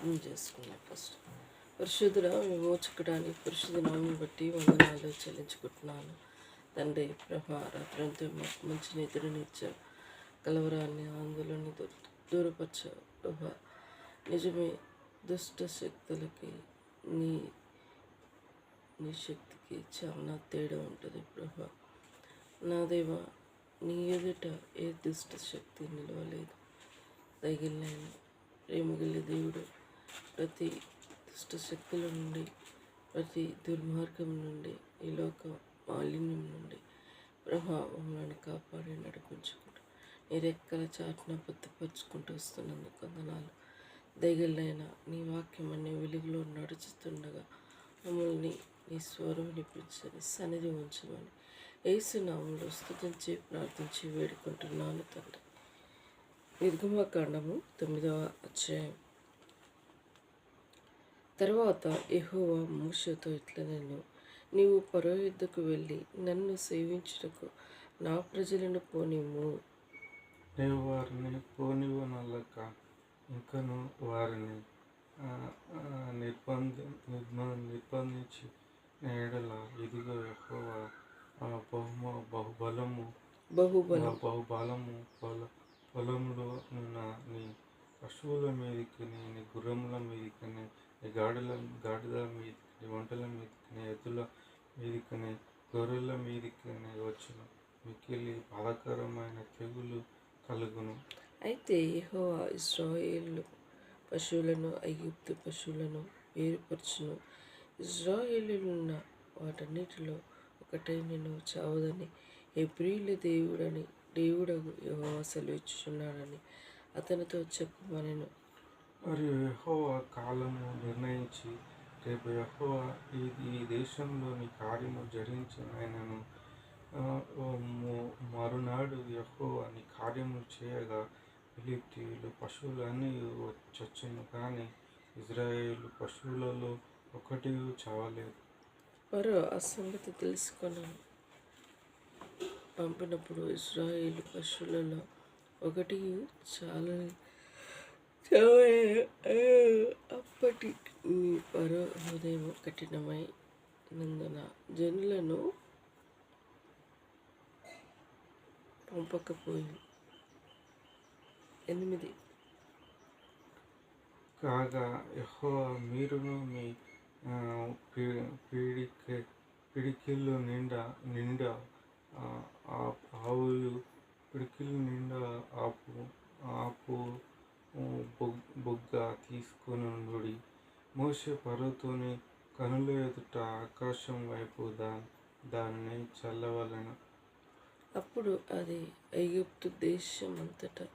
ప్రార్థన చేసుకున్నాం. ఫస్ట్ పరిశుద్ధుడ విమోచకుడానికి పరిశుద్ధ నామం బట్టి వందనాలు చెల్లించుకుంటున్నాను తండ్రి. ప్రభా రాత్రంతా మాకు మంచి నిద్రనిచ్చావు, కలవరాన్ని ఆందోళన దూరపరిచావు ప్రభా. నిజమే, దుష్ట శక్తులకి నీ నీ శక్తికి చాలా తేడా ఉంటుంది ప్రభా. నా దేవా, నీ ఎదుట ఏ దుష్ట శక్తి నిలవలేదు. దయగలిగిన ప్రేమగల దేవుడు, ప్రతి దుష్ట శక్తుల నుండి, ప్రతి దుర్మార్గం నుండి, ఈ లోక మాలిన్యం నుండి ప్రభావంలో కాపాడి నడిపించుకుంటూ నీ రెక్కల చాటున భద్రపరుచుకుంటూ వస్తున్నందుకు వందనాలు. దయగలిగిన నీ వాక్యం అనే వెలుగులో నడుచుతుండగా మమ్మల్ని నీ స్వరం వినిపించని సన్నిధి ఉంచమని యేసు నామములో స్తుతించి ప్రార్థించి వేడుకుంటున్నాను తండ్రి. నిర్గమకాండము 9వ అధ్యాయం. తర్వాత యెహోవా మోషేతో ఇట్లనెను, నీవు ఫరో యుద్ధకు వెళ్ళి నన్ను సేవించుటకు నా ప్రజలను పోనిమ్ము. నీవు వారిని పోనివ్వనల్లక ఇంకను వారిని నిర్బంధించి ఎడల ఇదిగో యెహోవా బహుబలము పొలంలో ఉన్న నీ పశువుల మీదకి, నీ గుర్రముల మీదకి, నీ గాడిదల మీదకి, నీ ఒంటెల మీదకి, నీ ఎద్దుల మీదకి, గొర్రెల మీదకి వచ్చిన మిక్కిలి బాధాకరమైన తెగులు కలుగును. అయితే యెహోవా ఇశ్రాయేలు పశువులను ఐగుప్తు పశువులను వేరుపరచును. ఇశ్రాయేలున్న వాటన్నిటిలో ఒకటైనను చావదని హెబ్రీయుల దేవుడగు యెహోవా సెలవిచ్చుచున్నాడని అతనితో చెప్పమనెను. మరియు యెహోవా కాలము నిర్ణయించి, రేపు యెహోవా ఈ దేశంలో నీ కార్యము జరిగించినను మరునాడు యెహోవా నీ కార్యము చేయగా ఫిలిష్తీయుల పశువులన్నీ చచ్చును, కానీ ఇశ్రాయేలు పశువులలో ఒకటి చావలేదు. ఫరో ఆ సంగతి తెలుసుకొని పంపినప్పుడు ఇశ్రాయేలు పశువులలో ఒకటి అప్పటి ఫరో హృదయం కఠినమైనందున జనులను పంపకపోయింది. 8. కాగా యెహోవా మీరును మీ పిడికిళ్ళు నిండా ఆపు బుగ్గ తీసుకొనుండుడి. మోషే ఫరోతోని కనుల ఎదుట ఆకాశం వైపు దానిని చల్లవలెను. అప్పుడు అది ఐగుప్తు దేశమంతటా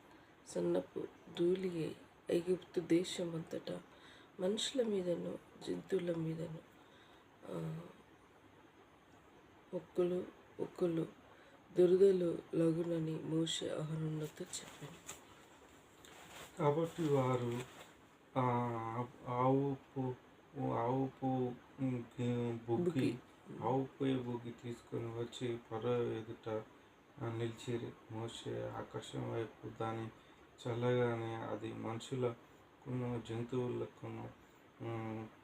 సన్నపు ధూళి అయి ఐగుప్తు దేశమంతటా మనుషుల మీదను జంతువుల మీదను ఒక్కులు దురదలు లగునని మోషే అహరోనుతో చెప్పాను. కాబట్టి వారు ఆవు బుగ్గి తీసుకొని వచ్చి ఫరో ఎదుట నిలిచిరి. మోషే ఆకాశం వైపు దాన్ని చల్లగానే అది మనుషులకును జంతువులకును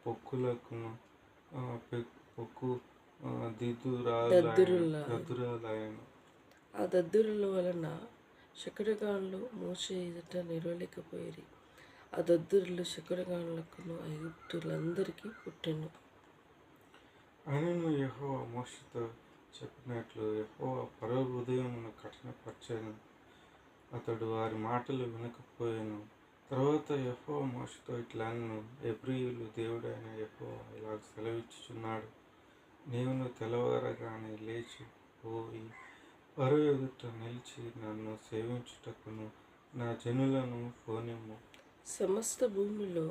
పొక్కులకును పొక్కు దద్దురాలయను. ఆ దద్దురుల వలన శకునగానులు మోషే ఎదుట నిలవలేకపోయిరి. ఆ దద్దురులు శకునగానులకును ఐగుప్తులందరికీ పుట్టెను. అయినను యెహోవా మోషేతో చెప్పినట్లు యెహోవా ఫరో హృదయమును కఠినపరచెను, అతడు వారి మాటలు వినకపోయెను. తర్వాత యెహోవా మోషేతో ఇట్లనెను, హెబ్రీయుల దేవుడైన యెహోవా ఇలాగ సెలవిచ్చుచున్నాడు, నీవును తెల్లవారగానే లేచి పోయి ఫరో ఎదుట నిలిచి నన్ను సేవించుటకును నా జనులను పోనిమ్ము. సమస్త భూమిలో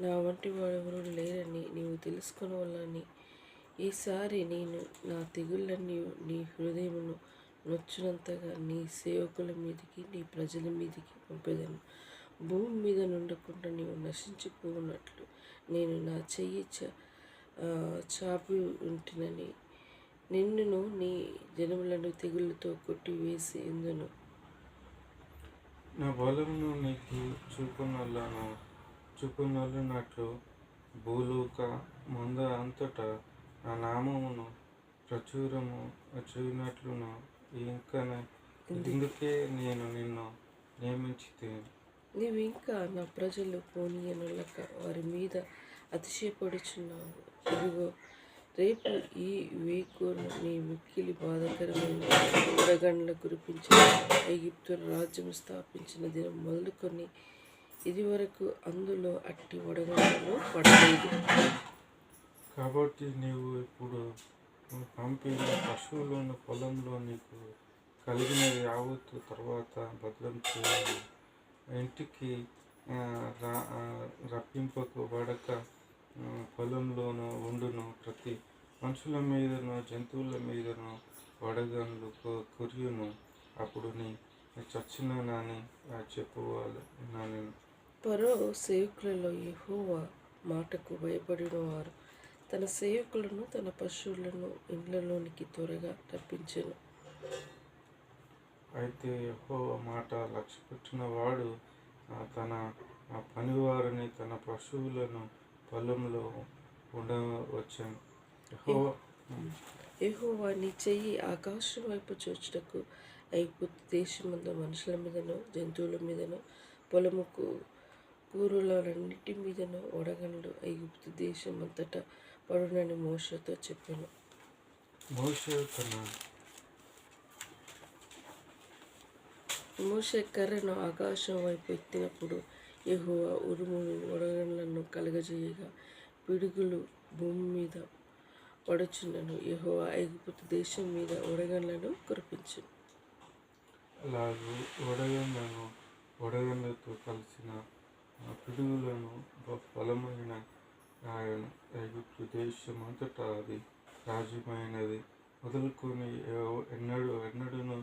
నా వంటి వాడెవరూ లేరని నీవు తెలుసుకొనవలెనని ఈసారి నేను నా తెగుళ్ళన్నీ నీ హృదయమును నొచ్చునంతగా నీ సేవకుల మీదికి, నీ ప్రజల మీదికి పంపెదను. భూమి మీద నుండకుండా నీవు నశించిపోవునట్లు నేను నా చెయ్యి చాపి ఉంటినని నిన్నును నీ జనములను తెగుళ్ళతో కొట్టివేసి ఎందును. నా బలమును నీకు చొచ్చుకొనొల్లినట్లు భూలోక మంద అంతటా నా నామమును ప్రచురము చేయునట్లును ఇందుకే నేను నిన్ను నియమించితిని. నీవింకా నా ప్రజలు పోనీయనులక వారి మీద అతిశయపడుచున్నావు. ఇదిగో రేపు ఈ వేకువను నీ మిక్కిలి బాధాకరమైన వడగండ్ల కురిపించిన ఐగుప్తు రాజ్యం స్థాపించిన దినం మొదలుకొని ఇది వరకు అందులో అట్టి వడగండ్లలో పడలేదు. కాబట్టి నీవు ఇప్పుడు పంపిన పశువులను పొలంలో నీకు కలిగిన యావత్తు తర్వాత భద్రం చేయాలి. ఇంటికి రప్పింపబడక పొలంలోనూ ఉండును ప్రతి మనుషుల మీదను జంతువుల మీదను వడగండ్లు కురియును. అప్పుడు నీ చచ్చినని చెప్పువాలి. ఫరో సేవకులలో యెహోవా మాటకు భయపడిన వారు తన సేవకులను తన పశువులను ఇండ్లలోనికి త్వరగా రప్పించెను. అయితే యెహోవా మాట లక్ష్యపెట్టిన వాడు తన పనివారిని తన పశువులను పొలంలో ఉండవచ్చాను. యెహోవా నీ చెయ్యి ఆకాశం వైపు చూచుటకు ఐగుప్తు దేశమందు మనుషుల మీదను జంతువుల మీదను పొలము కూరలన్నిటి మీదను వడగండ్లు ఐగుప్తు దేశమంతటా పడునని మోషేతో చెప్పాను. మోషే కర్రను ఆకాశం వైపు ఎత్తినప్పుడు యెహోవా ఉరుములు వడగండ్లను కలగజేయగా పిడుగులు భూమి మీద పడుచుండెను. యెహోవా ఐగుప్తు దేశం మీద వడగండ్లను కురిపించెను. అలాగే వడగండ్లతో కలిసిన పిడుగులను బలమైన ఐగుప్తు దేశం అంతటా అది రాజ్యమైనది మొదలుకొని ఎన్నడూను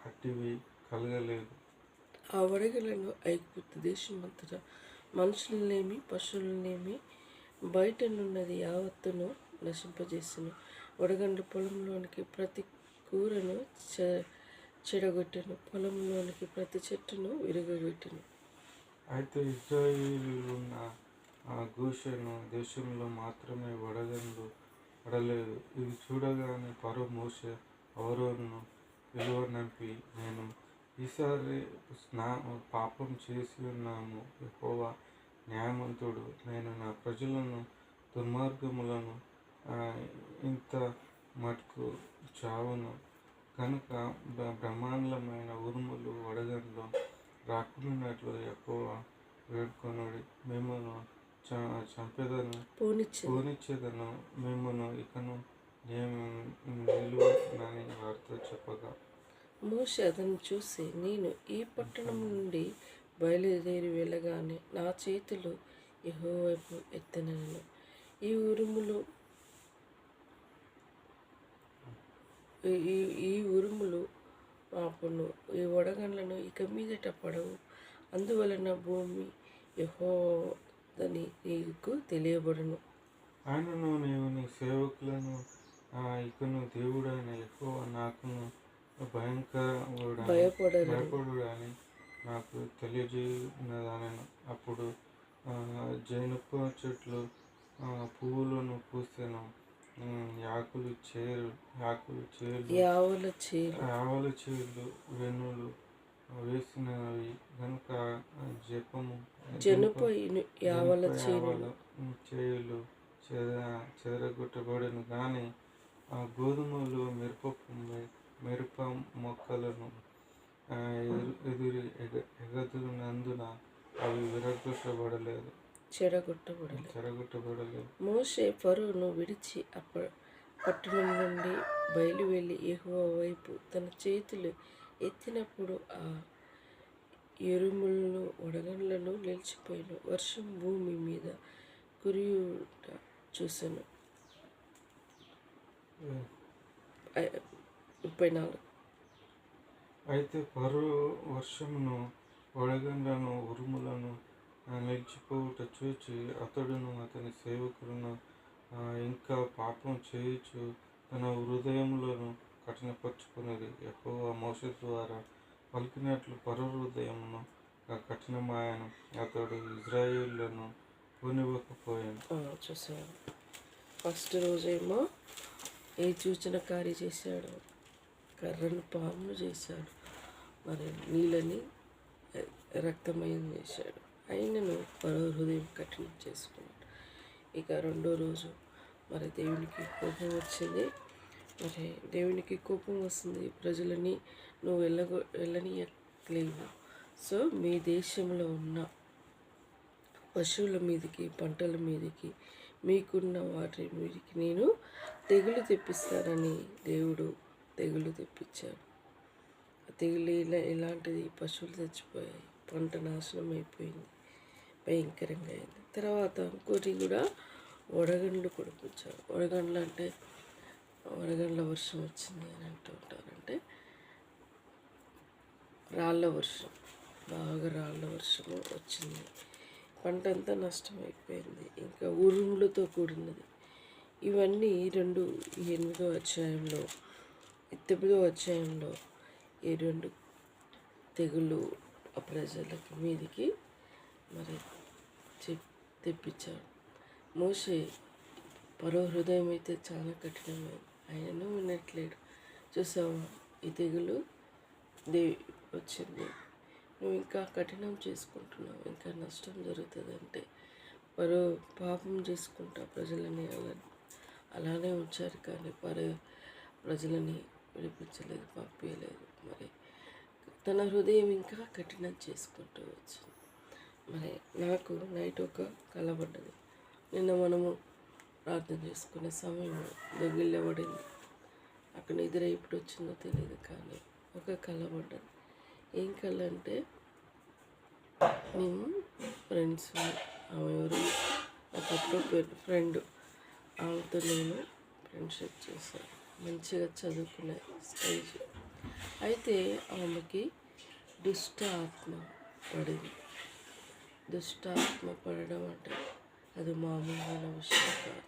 అట్టివి కలగలేదు. ఆ వడగండ్లను ఐగుప్తు దేశమంతటా మనుషులనేమి పశువులనేమి బయటనున్నది యావత్తును నశింపజేసెను. వడగండ్లు పొలంలోనికి ప్రతి కూరను చెడగొట్టెను, పొలంలోనికి ప్రతి చెట్టును విరగగొట్టెను. అయితే ఇశ్రాయేలీయులున్న గోషెను దేశంలో మాత్రమే వడగండ్లు పడలేదు. ఇది చూడగానే ఫరో మోషే అహరోనును పిలువనంపి, నేను ఈసారి పాపం చేసి ఉన్నాము. యెహోవా న్యాయవంతుడు. నేను నా ప్రజలను దుర్మార్గములను ఇంత మటుకు చావును కనుక బ్రహ్మాండమైన ఉరుములు వడగండ్లు రాకున్నట్లు యెహోవా వేడుకొనుడి. మిమ్మును చంపెదను పోనిచ్చేదను, మిమ్మును ఇకను నిలువనని వారితో చెప్పగా మోషే అతన్ని చూసి, నేను ఈ పట్టణం నుండి బయలుదేరి వెళ్ళగానే నా చేతులు యెహోవా వైపు ఎత్తెనెను. ఈ ఉరుములు ఆపును, ఈ వడగండ్లను ఇక మీదట పడవు. అందువలన భూమి యెహోవాదని నీకు తెలియబడును. ఆయనను నీవు నీ సేవకులను ఇకను దేవుడైన యెహోవా నాకును భయపడుడు అని నాకు తెలియజేయునదనెను. అప్పుడు జేనుప చెట్లు పువ్వులను పూసెను, యాకులు చేలు వెన్నులు వేసినవి గనుక యావల చేయులు చెదరగొట్టబడెను. కానీ గోధుమలు మిరప మొక్కలను ఎగదునందున అవి చెరగొట్టబడలేదు. మోషే ఫరోను విడిచి పట్టణం నుండి బయలు వెళ్ళి యెహోవా వైపు తన చేతులు ఎత్తినప్పుడు ఆ ఉరుములను వడగండ్లను నిలిచిపోయిన వర్షం భూమి మీద కురియుట చూసెను. 34. అయితే ఫరో వర్షమును వడగండ్లను ఉరుములను నిలిచిపోవుట చూచి అతడును అతని సేవకులను ఇంకా పాపం చేయుచు తన హృదయములను కఠినపరుచుకున్నది. యెహోవా మోషే ద్వారా పలికినట్లు ఫరో హృదయమును కఠినమాయను. అతడు ఇజ్రాయేలును పోనివ్వకపోయాను. చూసాను. ఫస్ట్ రోజేమో ఏ సూచన కార్య చేశాడు, కర్రను పామును చేశాడు, మరి నీళ్ళని రక్తమయం చేశాడు. అయినను పరో హృదయం కఠినం చేసుకున్నాడు. ఇక రెండో రోజు మరి దేవునికి కోపం వచ్చింది. మరి దేవునికి కోపం వస్తుంది, ప్రజలని నువ్వు వెళ్ళనీయలేవు. సో మీ దేశంలో ఉన్న పశువుల మీదకి, పంటల మీదకి, మీకున్న వాటి మీదకి నేను తెగులు తెప్పిస్తానని దేవుడు తెగులు తెప్పించాడు. తెగులు ఇలాంటిది, పశువులు చచ్చిపోయాయి, పంట నాశనం అయిపోయింది, భయంకరంగా అయింది. తర్వాత ఇంకోటి కూడా వడగండ్లు కురిపించాడు. వడగండ్లు అంటే వడగండ్ల వర్షం వచ్చింది అని అంటూ ఉంటారు. అంటే రాళ్ళ వర్షం, బాగా రాళ్ళ వర్షము వచ్చింది, పంట అంతా నష్టమైపోయింది, ఇంకా ఉరుములతో కూడినది. ఇవన్నీ ఈ 8వ అధ్యాయంలో, 9వ అధ్యాయంలో ఈ 2 తెగులు ఆ ప్రజలకి మీదికి మరి తెప్పించాడు. మోషే పరో హృదయం అయితే చాలా కఠినమైంది, ఆయనను వినట్లేడు. చూసావా, ఈ తెగులు వచ్చింది, నువ్వు ఇంకా కఠినం చేసుకుంటున్నావు, ఇంకా నష్టం జరుగుతుంది అంటే పరో పాపం చేసుకుంటా ప్రజలని అలానే ఉంచారు. కానీ ప్రజలని విడిపించలేదు, పంపించలేదు. మరి తన హృదయం ఇంకా కఠినం చేసుకుంటూ వచ్చింది. మరి నాకు నైట్ ఒక కల పడ్డది. నిన్న మనము ప్రార్థన చేసుకునే సమయం దొంగిల్లబడింది. అక్కడ నిద్ర ఎప్పుడు వచ్చిందో తెలియదు, కానీ ఒక కల పడ్డది. ఏం కల అంటే, మేము ఫ్రెండ్స్, ఆమె ఎవరు ఒకప్పుడు ఫ్రెండ్, ఆమెతో నేను ఫ్రెండ్షిప్ చేశాను, మంచిగా చదువుకునే స్టేజ్. అయితే ఆమెకి దుష్ట ఆత్మ పడింది. దుష్ట ఆత్మ పడడం అంటే అది మామూలుగా విషయం కాదు.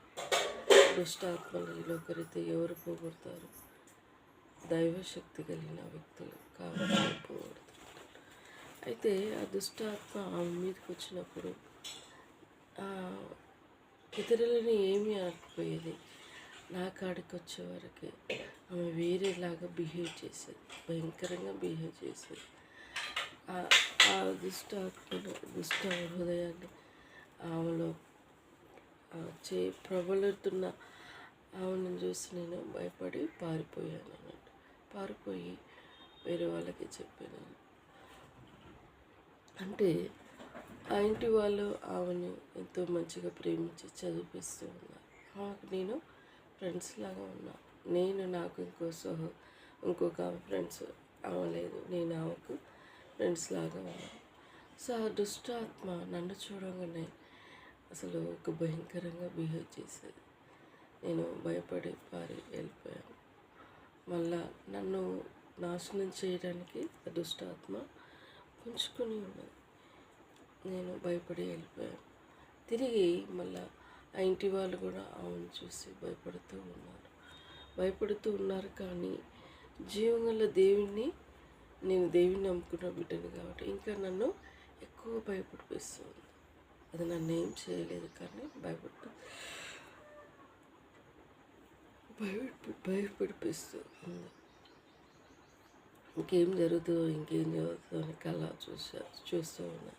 దుష్టాత్మలు ఒకరైతే ఎవరు పోగొడతారు? దైవశక్తి కలిగిన వ్యక్తులు కాబట్టి పోగొడతారు. అయితే ఆ దుష్టాత్మ ఆమె మీదకి వచ్చినప్పుడు ఇతరులని ఏమీ అనకపోయేది. నా కాడికి వచ్చే వరకే ఆమె వేరేలాగా బిహేవ్ చేసేది, భయంకరంగా బిహేవ్ చేసేది. ఆ దుష్ట హృదయాన్ని ఆమెలో ప్రబలుతున్న ఆమెను చూసి నేను భయపడి పారిపోయాను అన్నట్టు. పారిపోయి వేరే వాళ్ళకి చెప్పాను. అంటే ఆ ఇంటి వాళ్ళు ఆమెను ఎంతో మంచిగా ప్రేమించి చదివిస్తూ ఉన్నారు. ఆమెకు నేను ఫ్రెండ్స్ లాగా ఉన్నా. నాకు ఇంకొక ఆమె ఫ్రెండ్స్ అవ్వలేదు, నేను ఆమెకు ఫ్రెండ్స్ లాగా ఉన్నా. సో ఆ దుష్ట ఆత్మ నన్ను చూడగానే అసలు ఒక భయంకరంగా బిహేవ్ చేసేది. నేను భయపడి వెళ్ళిపోయాను. మళ్ళా నన్ను నాశనం చేయడానికి ఆ దుష్టాత్మ పుంజుకొని ఉన్నది. నేను భయపడి వెళ్ళిపోయాను. తిరిగి మళ్ళా ఆ ఇంటి వాళ్ళు కూడా ఆమెను చూసి భయపడుతూ ఉన్నారు. కానీ జీవంగల దేవుణ్ణి, నేను దేవుని నమ్ముకున్న బిడ్డను కాబట్టి ఇంకా నన్ను ఎక్కువ భయపడిపిస్తుంది. అది నన్ను ఏం చేయలేదు, కానీ భయపడిపిస్తూ ఉంది. ఇంకేం జరుగుతుందో అని కళ చూస్తూ ఉన్నా.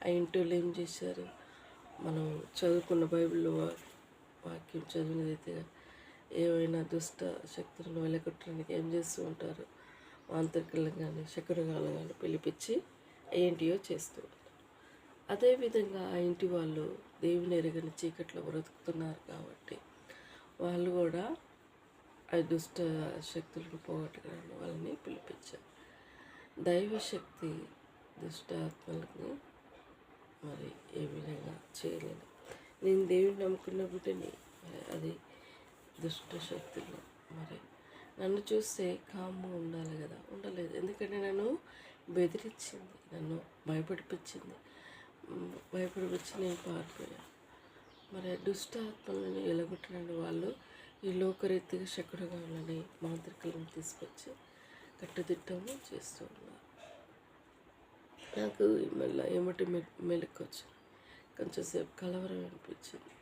ఆ ఇంట్లో ఏం చేశారు? మనం చదువుకున్న బైబిల్లో వాక్యం చదివినదైతే ఏవైనా దుష్ట శక్తులను వెళ్ళగొట్టడానికి ఏం చేస్తూ ఉంటారు? మాంత్రికులను కానీ శకునగాలను కానీ పిలిపించి ఏంటియో చేస్తూ ఉంటారు. అదేవిధంగా ఆ ఇంటి వాళ్ళు దేవుని ఎరగని చీకట్లో బ్రతుకుతున్నారు కాబట్టి వాళ్ళు కూడా ఆ దుష్ట శక్తులను పోగొట్టడానికి వాళ్ళని పిలిపించారు. దైవశక్తి దుష్ట ఆత్మలకు మరి ఏ విధంగా చేయలేదు. నేను దేవుని నమ్ముకున్న బిడ్డని, మరి అది దుష్ట శక్తులు మరి నన్ను చూస్తే కామ్గా ఉండాలి కదా, ఉండలేదు. ఎందుకంటే నన్ను బెదిరించింది, నన్ను భయపడిపించి నేను పారిపోయాను. మరి దుష్ట ఆత్మలను ఎలగొట్టడానికి వాళ్ళు ఈ లోకరీతిగా శకునగాళ్ళని, మాంత్రికులను తీసుకొచ్చి కట్టుదిట్టము చేస్తూ ఉన్నారు. నాకు మళ్ళీ ఏమిటి మెలకు వచ్చింది. కొంచెంసేపు కలవరం అనిపించింది.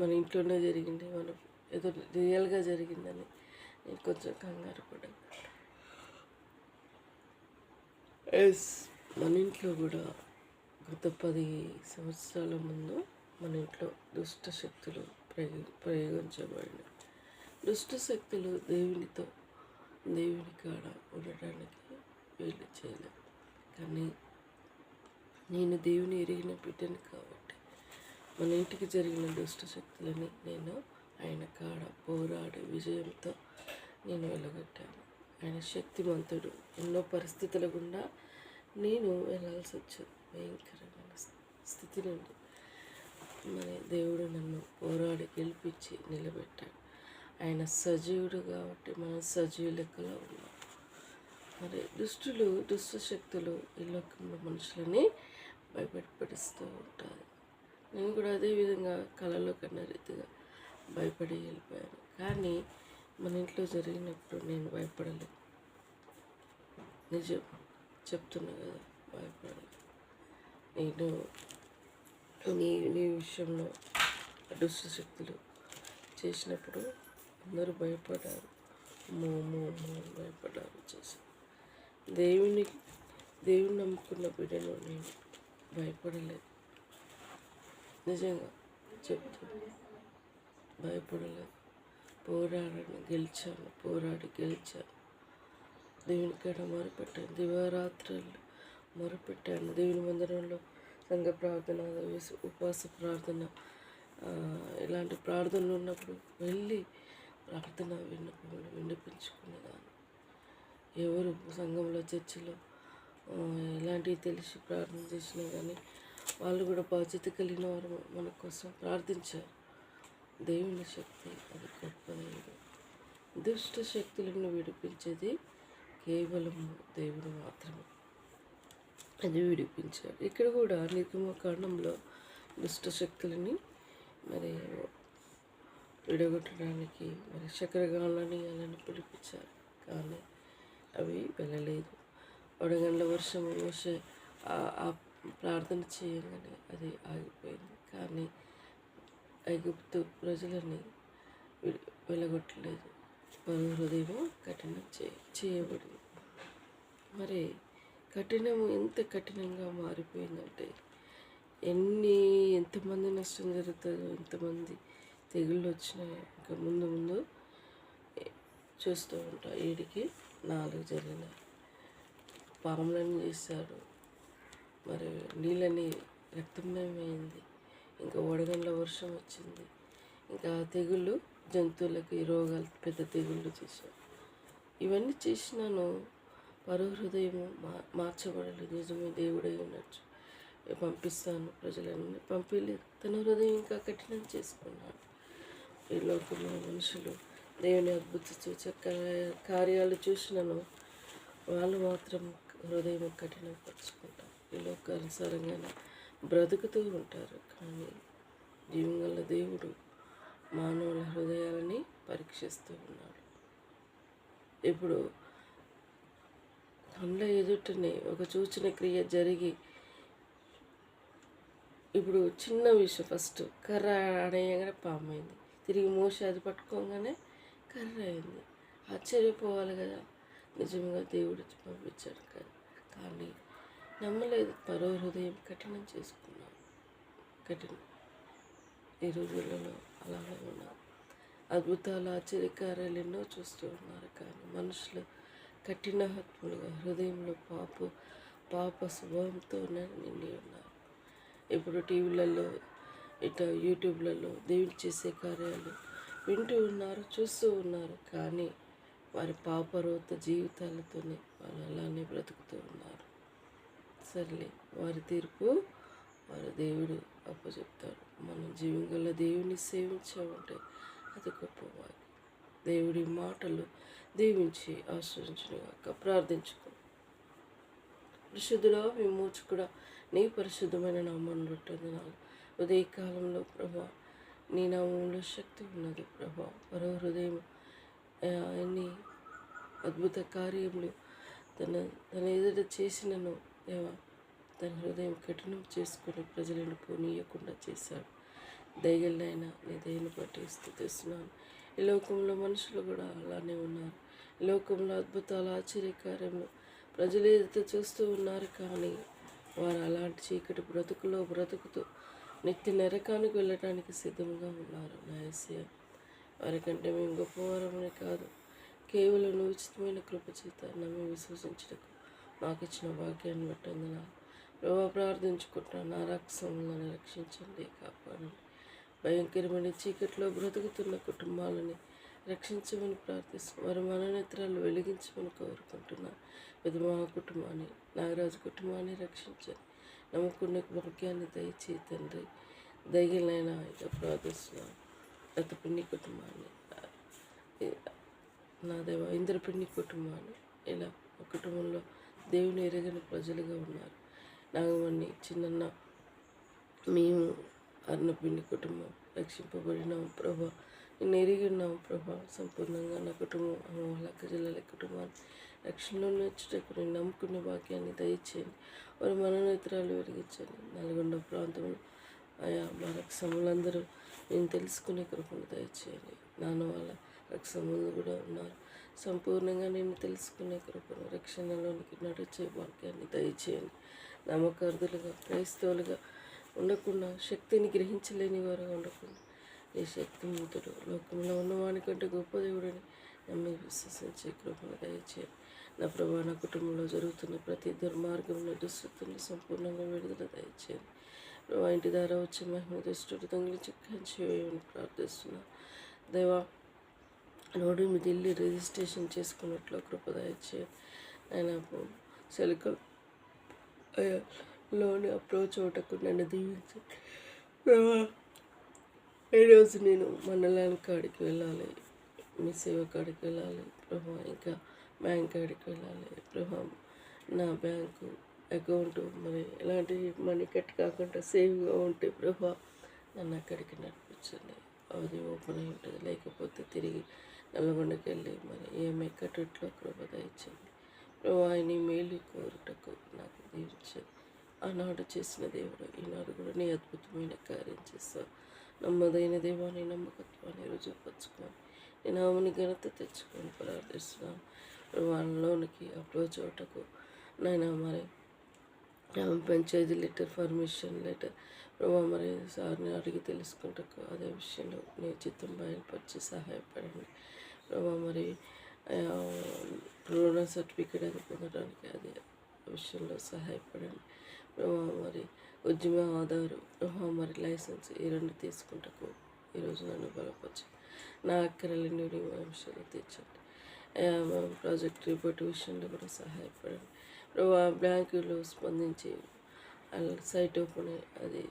మన ఇంట్లోనే జరిగింది, మనం ఏదో రియల్గా జరిగిందని నేను కొంచెం కంగారు పడ్డాను. మన ఇంట్లో కూడా గత 10 సంవత్సరాల ముందు మన ఇంట్లో దుష్ట శక్తులు ప్రయోగించబడినాయి. దుష్ట శక్తులు దేవుని కాడ ఉండడానికి వీలు చేయలేదు. కానీ నేను దేవుని ఎరిగిన బిడ్డను కాబట్టి మన ఇంటికి జరిగిన దుష్ట శక్తులని నేను ఆయన కాడ పోరాడి విజయంతో నేను వెలగొట్టాను. ఆయన శక్తిమంతుడు. ఎన్నో పరిస్థితుల గుండా నేను వెళ్ళాల్సి వచ్చింది. భయంకరమైన స్థితి నుండి మరి దేవుడు నన్ను పోరాడి గెలిపించి నిలబెట్టాడు. ఆయన సజీవుడు కాబట్టి మనం సజీవ లెక్కలో ఉన్నాం. మరి దుష్ట శక్తులు ఈ లోకంలో మనుషులని భయపడిస్తూ ఉంటారు. నేను కూడా అదే విధంగా కళలో కన్న రీతిగా భయపడి వెళ్ళిపోయాను. కానీ మన ఇంట్లో జరిగినప్పుడు నేను భయపడలేదు. నిజం చెప్తున్నా కదా, భయపడలేదు. నేను నీ విషయంలో దుష్ట శక్తులు చేసినప్పుడు అందరూ భయపడ్డారు, భయపడ్డారు చేశారు. దేవుని నమ్ముకున్న బిడ్డను నేను భయపడలేదు. నిజంగా చెప్తాను, భయపడలేదు. పోరాడి గెలిచాను. దేవుని కాడ మొరపెట్టాను, దివారాత్రులు మొరపెట్టాను. దేవుని మందిరంలో సంఘ ప్రార్థన, ఉపవాస ప్రార్థన, ఇలాంటి ప్రార్థనలు ఉన్నప్పుడు వెళ్ళి ప్రార్థన వినిపించుకునేదాన్ని. ఎవరు సంఘంలో చర్చిలో ఇలాంటివి తెలిసి ప్రార్థన చేసినా కానీ వాళ్ళు కూడా బాధ్యత కలిగిన వారు మన కోసం ప్రార్థించారు. దేవుని శక్తి అది గొప్పదైనది. దుష్ట శక్తులను విడిపించేది కేవలం దేవుడు మాత్రమే. అది విడిపించాడు. ఇక్కడ కూడా నిర్గమకాండంలో దుష్ట శక్తులని మరి విడగొట్టడానికి మరి చక్రగాళ్ళని అలాని పిలిపించారు. కానీ అవి వెళ్ళలేదు. వడగండ్ల వర్షము మోసే ఆ ప్రార్థన చేయగానే అది ఆగిపోయింది. కానీ ఐగుప్తు ప్రజలని వెళ్ళగొట్టలేదు. వారి హృదయం కఠినం చేయబడింది. మరి ఎంత కఠినంగా మారిపోయిందంటే ఎంతమంది నష్టం జరుగుతుందో, ఎంతమంది తెగుళ్ళు వచ్చినాయో ఇంకా ముందు చూస్తూ ఉంటా. 7కి 4 జరిగినాయి. పాములను చేశారు, మరి నీళ్ళని రక్తమయమైంది. ఇంకా వడగండ్ల వర్షం వచ్చింది. ఇంకా తెగుళ్ళు, జంతువులకు ఈ రోగాలు, పెద్ద తెగుళ్ళు చేశారు. ఇవన్నీ చేసినాను. పరో హృదయం మార్చబడలేదు. నిజమే, దేవుడై ఉన్నట్టు పంపిస్తాను ప్రజలన్నీ పంపించలేదు. తన హృదయం ఇంకా కఠినం చేసుకున్నాడు. ఈ లోకంలో మనుషులు దేవుని అద్భుత సూచక కార్యాలు చూసినాను, వాళ్ళు మాత్రం హృదయం కఠినపరుచుకుంటారు. ఈ లోకానుసారంగానే బ్రతుకుతూ ఉంటారు. కానీ జీవంగల దేవుడు మానవుల హృదయాలని పరీక్షిస్తూ ఉన్నాడు. ఇప్పుడు కళ్ళ ఎదుటనే ఒక సూచన క్రియ జరిగి, ఇప్పుడు చిన్న విషయం, ఫస్ట్ కర్ర ఆడేయగానే పాము అయింది. తిరిగి మోసి అది పట్టుకోగానే కర్ర అయింది. ఆశ్చర్యపోవాలి కదా, నిజంగా దేవుడు పంపించాడు కదా. కానీ నమ్మలేదు. పరో హృదయం కఠినం చేసుకున్నాడు. ఈ రోజులలో అలాగే ఉన్నారు. అద్భుతాలు, ఆశ్చర్యకార్యాలు ఎన్నో చూస్తూ ఉన్నారు. కానీ మనుషులు కఠినహత్ములుగా హృదయంలో పాప స్వభావంతో నిండి ఉన్నారు. ఇప్పుడు టీవీలలో, ఇట్లా యూట్యూబ్లలో దేవుడు చేసే కార్యాలు వింటూ ఉన్నారు, చూస్తూ ఉన్నారు. కానీ వారి పాపరోత జీవితాలతోనే వాళ్ళు అలానే బ్రతుకుతూ ఉన్నారు. సర్లే, వారి తీర్పు వారి దేవుడు అప్పచెప్తాడు. మనం జీవంగల దేవుని సేవించామంటే అది గొప్పవాడు. దేవుడి మాటలు దీవించి ఆశ్రయించుగాక. ప్రార్థించుకో. పరిశుద్ధుడా, విమోచకుడా, నీ పరిశుద్ధమైన నామాన్ని రొట్టెందునాలు. ఉదయకాలంలో ప్రభా, నీ నామంలో శక్తి ఉన్నది ప్రభా. పరో హృదయం ఎన్ని అద్భుత కార్యములు తన ఎదుట చేసినను దేవా తన హృదయం కఠినం చేసుకుని ప్రజలను పోనీయకుండా చేశాడు. దయగలనైనా నీ దయను బట్టి స్తుతిస్తున్నాను. ఈ లోకంలో మనుషులు కూడా అలానే ఉన్నారు. ఈ లోకంలో అద్భుతాలు ఆశ్చర్యకార్యములు ప్రజలు ఎదుట చూస్తూ ఉన్నారు, కానీ వారు అలాంటి చీకటి బ్రతుకులో బ్రతుకుతూ నిత్య నరకానికి వెళ్ళడానికి సిద్ధంగా ఉన్నారు. నా యేసయ్య, వారికంటే మేము గొప్పవారమని కాదు, కేవలం నువ్వు ఉచితమైన కృప చేత నమ్మి విశ్వసించటకు మాకు ఇచ్చిన భాగ్యాన్ని బట్టి వందనాలు. ప్రభా, ప్రార్థించుకుంటున్నాను. నా రక్షణలను రక్షించండి, కాపాడండి. భయంకరమైన చీకట్లో బ్రతుకుతున్న కుటుంబాలని రక్షించమని ప్రార్థిస్తున్నాను. వారి మనోనేత్రాలు వెలిగించమని కోరుకుంటున్నాను. విధమా కుటుంబాన్ని, నాగరాజు కుటుంబాన్ని రక్షించండి. నమ్ముకునే భాగ్యాన్ని దయచేయి తండ్రి. దయగలనైనా ఇక ప్రార్థిస్తున్నాను. రతపిన్ని కుటుంబాన్ని, నా దేవ ఇంద్రపిన్ని కుటుంబాన్ని, ఇలా ఒక కుటుంబంలో దేవుని ఎరగని ప్రజలుగా ఉన్నారు. నాగమణి, చిన్నన్న, మేము అన్నపిన్ని కుటుంబం రక్షింపబడినాం ప్రభా. నేను ఎరిగి ఉన్నాం ప్రభా. సంపూర్ణంగా నా కుటుంబం, లక్క జిల్లాల కుటుంబాన్ని రక్షణలో నేర్చుటకు నేను నమ్ముకునే భాగ్యాన్ని దయచేయండి. వారి మనోనేత్రాలు వెలిగించండి. నల్గొండ ప్రాంతంలో ఆయా మా రక్షములందరూ నేను తెలుసుకునే కృపను దయచేయండి. నాన్న వాళ్ళ రక్షములు కూడా ఉన్నారు. సంపూర్ణంగా నేను తెలుసుకునే కృపను, రక్షణలోనికి నడిచే భాగ్యాన్ని దయచేయండి. నమ్మకార్థులుగా, క్రైస్తవులుగా ఉండకుండా, శక్తిని గ్రహించలేని వారుగా ఉండకుండా, ఈ శక్తిమంతుడు లోకంలో ఉన్నవాని కంటే గొప్ప దేవుడని నమ్మి విశ్వసించే కృపను దయచేయండి. నా ప్రభా, నా కుటుంబంలో జరుగుతున్న ప్రతి దుర్మార్గంలో దుస్థితులను సంపూర్ణంగా విడుదల దయచేయండి. ప్రభా, ఇంటి ద్వారా వచ్చే మహిమ దుష్టుడు దొంగిలించి కంచివేయమని ప్రార్థిస్తున్నాను. దేవా, రోడ్డు మీద వెళ్ళి రిజిస్ట్రేషన్ చేసుకున్నట్లు కృప దయచేయండి. ఆయన సెలికల్ లోని అప్రోచ్ అవటకు నన్ను దీవించండి. ఈరోజు నేను మండలాల కాడికి వెళ్ళాలి, మీ సేవ కాడికి వెళ్ళాలి ప్రభా, ఇంకా బ్యాంక్ కాడికి వెళ్ళాలి ప్రభా. నా బ్యాంకు అకౌంట్ మరి ఎలాంటి మనీ కట్ కాకుండా సేవ్గా ఉంటే ప్రభా, నన్ను అక్కడికి నడిపించండి. అది ఓపెన్ అయి ఉంటుంది. లేకపోతే తిరిగి నల్గొండకి వెళ్ళి మరి ఏమై కట్టుట్లో కృప దయచండి ప్రభా. నీ మేలు కోరుటకు నాకు దీవించండి. ఆనాడు చేసిన దేవుడు ఈనాడు కూడా నీ అద్భుతమైన కార్యం చేస్తావు. నమ్మదైన దేవాన్ని, నమ్మకత్వాన్ని రుజువుపరచుకొని నీ నామని ఘనత తెచ్చుకొని ప్రార్థిస్తున్నాను. వాళ్ళలోనికి అప్రోచ్ అవటకు నైనా మరి పంచాయతీ లెటర్, పర్మిషన్ లెటర్ ప్రభా మరి సార్ని అడిగి తెలుసుకుంటకు అదే విషయంలో నీ చిత్తం బయలుపరిచి సహాయపడండి ప్రభా. మరి రుణ సర్టిఫికేట్ అది పొందడానికి అదే విషయంలో సహాయపడండి ప్రభా. మరి ఉద్యమ ఆధారు ప్రభా, మరి లైసెన్స్ ఈ రెండు తీసుకుంటకు ఈరోజు నన్ను బలపరచండి. నా అక్కరలని విషయంలో తెచ్చండి. ప్రాజెక్ట్ రిపోర్ట్ విషయంలో కూడా సహాయపడండి ప్రభా. బ్యాంకులో స్పందించి సైట్ ఓపెన్ అది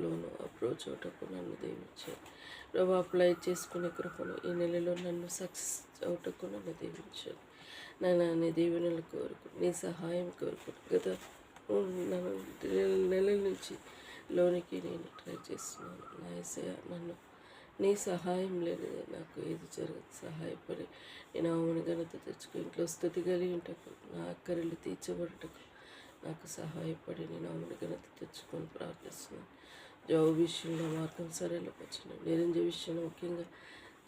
లోను అప్రోచ్ అవటకు నన్ను దీవించండి ప్రభా. అప్లై చేసుకునే కృపను ఈ నెలలో నన్ను సక్సెస్ అవటకు నన్ను దీవించండి. నన్ను నీ దీవెనలు కోరుకుంటు, నీ సహాయం కోరుకుంటు. గత నెలల నుంచి లోనికి నేను ట్రై చేస్తున్నాను. నా యేసయ్య, నన్ను నీ సహాయం లేనిదే నాకు ఏది జరగదు. సహాయపడి నేను ఆమెను ఘనత తెచ్చుకో, ఇంట్లో స్థుతి కలిగి ఉంటకు, నా అక్కరలు తీర్చబడటకు నాకు సహాయపడి నేను ఆమెను ఘనత తెచ్చుకొని ప్రార్థిస్తున్నాను. జాబ్ విషయంలో మార్గం సరళపరచండి. నిరంజ విషయంలో ముఖ్యంగా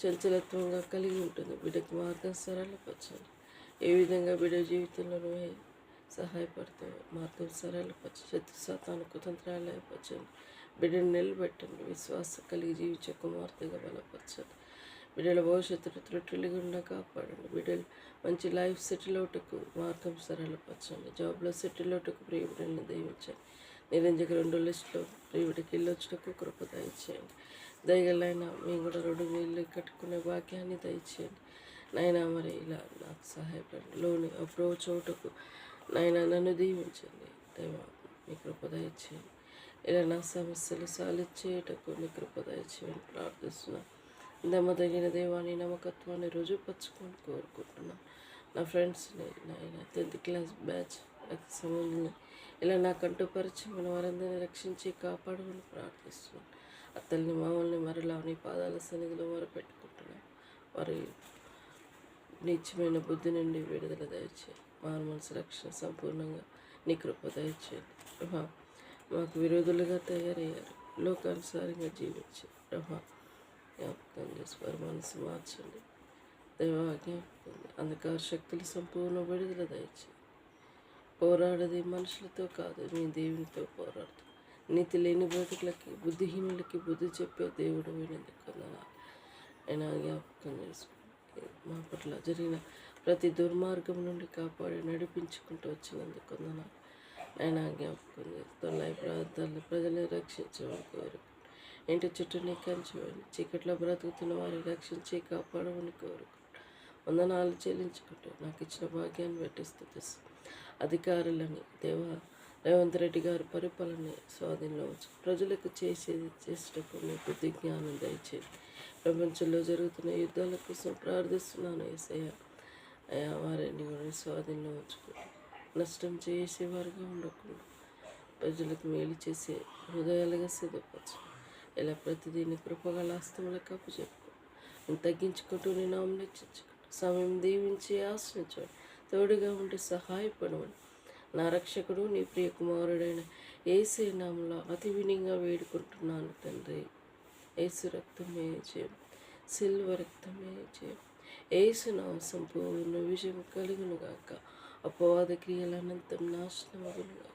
చంచలత్వంగా కలిగి ఉంటుంది. బిడ్డకి మార్గం సరళపరచండి. ఏ విధంగా బిడ్డ జీవితంలో నువ్వే సహాయపడతావు. మార్గం సరళపరచండి. శత్రు సాతాను కుతంత్రాలు అయిపరచండి. బిడ్డను నిలబెట్టండి. విశ్వాసం కలిగి జీవించే కుమార్తెగా బలపరచండి. బిడ్డల భవిష్యత్తును త్రుటిలుగుండా కాపాడండి. బిడ్డలు మంచి లైఫ్ సెటిల్ అవుటకు మార్గం సరళపరచండి. జాబ్లో సెటిల్ అవుటకు ప్రియబిడ్డలను దీవించండి. నిరంజక 2 లిస్టులో ప్రియబిడ్డకి వెళ్ళొచ్చుటకు కృప దయచేయండి. దయగలైనా మేము కూడా 2 ఇల్లు కట్టుకునే భాగ్యాన్ని దయచేయండి. నైనా మరి ఇలా నాకు సహాయపడండి. లోని అప్రోచ్ అవుటకు నైనా నన్ను దీవించండి. దైవ మీ కృప దయచేయండి. ఇలా నా సమస్యలు సాలిచ్చేటకు నీ కృప దయచేయని ప్రార్థిస్తున్నాను. నమ్మదగిన దేవాన్ని, నమ్మకత్వాన్ని రుజువుపరచుకొని కోరుకుంటున్నాను. నా ఫ్రెండ్స్ని, నాయన 10th క్లాస్ బ్యాచ్ సంబంధించిన ఇలా నాకంటూ పరిచయమైన వారందరినీ రక్షించి కాపాడమని ప్రార్థిస్తున్నాను. అత్తల్ని, మామల్ని మరలా నీ పాదాల సన్నిధిలో మొరపెట్టుకుంటున్నాను. వారి నీచమైన బుద్ధి నుండి విడుదల దయచేయి. మారు మనసు రక్షణ సంపూర్ణంగా నీ కృప దయచేయండి ప్రభా. మాకు విరోధులుగా తయారయ్యారు, లోకానుసారంగా జీవించారు ప్రభా. జ్ఞాపకం చేసి వారి మనసు మార్చండి దేవా. జ్ఞాపకం అంధకార శక్తులు సంపూర్ణ విడుదల దయచేయండి. పోరాడేది మనుషులతో కాదు, మీ దేవునితో పోరాడుతూ నీతి లేని బ్రతుకులకి, బుద్ధిహీనులకి బుద్ధి చెప్పే దేవుడు వినందుకు అయినా జ్ఞాపకం చేసుకోండి. మా పట్ల జరిగిన ప్రతి దుర్మార్గం నుండి కాపాడి నడిపించుకుంటూ వచ్చినందుకు అయినా జ్ఞాపకం తొలై ప్రాంతాల్లో ప్రజల్ని రక్షించమని కోరు. ఇంటి చుట్టూ నీ కంచమని, చీకట్లో బ్రతుకుతున్న వారిని రక్షించి కాపాడమని కోరుకు వందనాలు చెల్లించుకుంటూ నాకు ఇచ్చిన భాగ్యాన్ని బట్టి స్తుతిస్తూ అధికారులని దేవా రేవంత్ రెడ్డి గారి పరిపాలన స్వాధీనంలో ఉంచు. ప్రజలకు చేసేటప్పుడు నీ బుద్ధి జ్ఞానం దయచేయండి. ప్రపంచంలో జరుగుతున్న యుద్ధాల కోసం ప్రార్థిస్తున్నాను యేసయ్య. అయ్యా వారిని కూడా స్వాధీనంలో ఉంచుకుంటూ నష్టం చేసేవారుగా ఉండకుండా ప్రజలకు మేలు చేసే హృదయాలుగా సిద్ధపరచు. ఇలా ప్రతిదీని కృపగల హస్తములకు అప్పచెప్పు. నేను తగ్గించుకుంటూ నీ నామం హెచ్చించుకుంటూ సమయం దీవించి ఆశ్రయించండి. తోడుగా ఉండి సహాయపడమని నా రక్షకుడు నీ ప్రియ కుమారుడైన యేసు నామములో అతి వినయంగా వేడుకుంటున్నాను తండ్రి. యేసు రక్తమే జయం, సిల్వ రక్తమే జయం. యేసు నామ సంపూర్ణ విజయం కలుగునుగాక. అపవాద క్రియల అనంతం నాశనమగునుగాక.